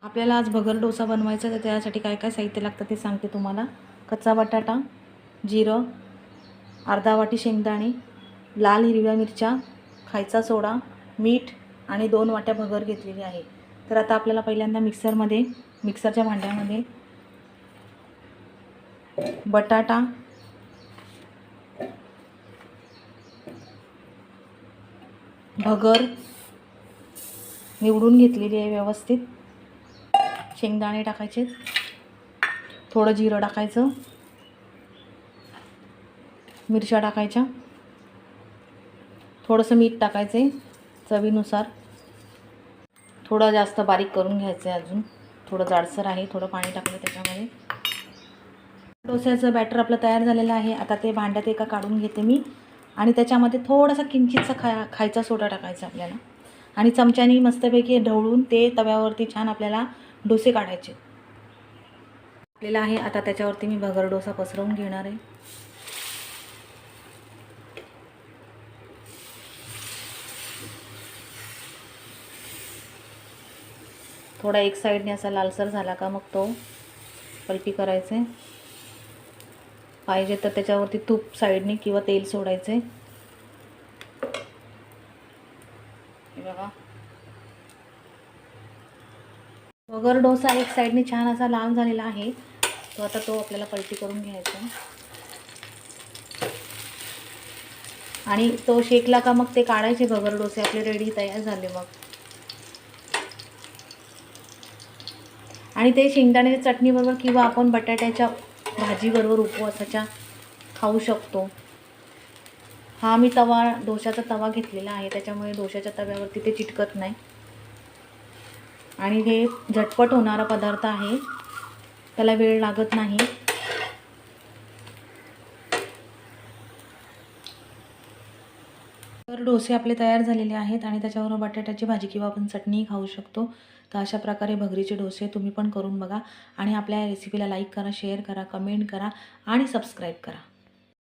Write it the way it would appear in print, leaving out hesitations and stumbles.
आपल्याला आज भगर डोसा बनवायचा तर त्यासाठी काय काय साहित्य लागतं ते सांगते तुम्हाला। कच्चा बटाटा, जिरं, अर्धा वाटी शेंगदाणे, लाल हिरव्या मिरच्या, खायचा सोडा, मीठ आणि 2 वाट्या भगर घेतलेली आहे। तर आता आपल्याला पहिल्यांदा मिक्सरच्या भांड्यामध्ये बटाटा, भगर निवडून घेतलेली आहे व्यवस्थित, शेंगदाणे टाकायचे, थोडं जिरं टाकायचं, मिरच्या टाकायच्या, थोडंसं मीठ टाकायचे चवीनुसार, थोडं जास्त बारीक करून घ्यायचं आहे, अजून थोडं जाडसर आहे, थोडं पाणी टाकलं त्याच्यामध्ये। डोस्याचं बॅटर आपलं तयार झालेलं आहे। आता ते भांड्यात एका काढून घेते मी आणि त्याच्यामध्ये थोडासा किंचितसा खायचा सोडा टाकायचा आपल्याला आणि चमच्यानी मस्तपैकी ढवळून ते तव्यावरती छान आपल्याला डोसे काढायचे आपल्याला आहे। आता त्याच्यावरती मी भगर डोसा पसरवून घेणार आहे। थोडा एक साईडने असा लालसर झाला का मग तो पलटी करायचे, पाहिजे तर त्याच्यावरती तूप साईडने किंवा तेल सोडायचे। हे बघा, भगर डोसा एक साईडने छान असा लाल झालेला आहे, तो आता तो आपल्याला पलटी करून घ्यायचा आणि तो शेकला का मग ते काढायचे। भगर डोसे आपले रेडी तयार झाले मग। आणि ते शेंगदाण्याच्या चटणीबरोबर किंवा आपण बटाट्याच्या भाजीबरोबर उपवासाच्या खाऊ शकतो। हा मी डोशाचा तवा घेतलेला आहे, त्याच्यामुळे डोशाच्या तव्यावरती ते चिटकत नाही आणि हे झटपट होणारा पदार्थ आहे, त्याला वेळ लागत नाही। तर डोसे आपले तयार झालेले आहेत आणि त्याच्यावर बटाट्याची भाजी किंवा आपण चटणी खाऊ शकतो। तर अशा प्रकारे भगरीचे डोसे तुम्ही पण करून बघा आणि आपल्या रेसिपीला लाईक करा, शेअर करा, कमेंट करा आणि सबस्क्राईब करा।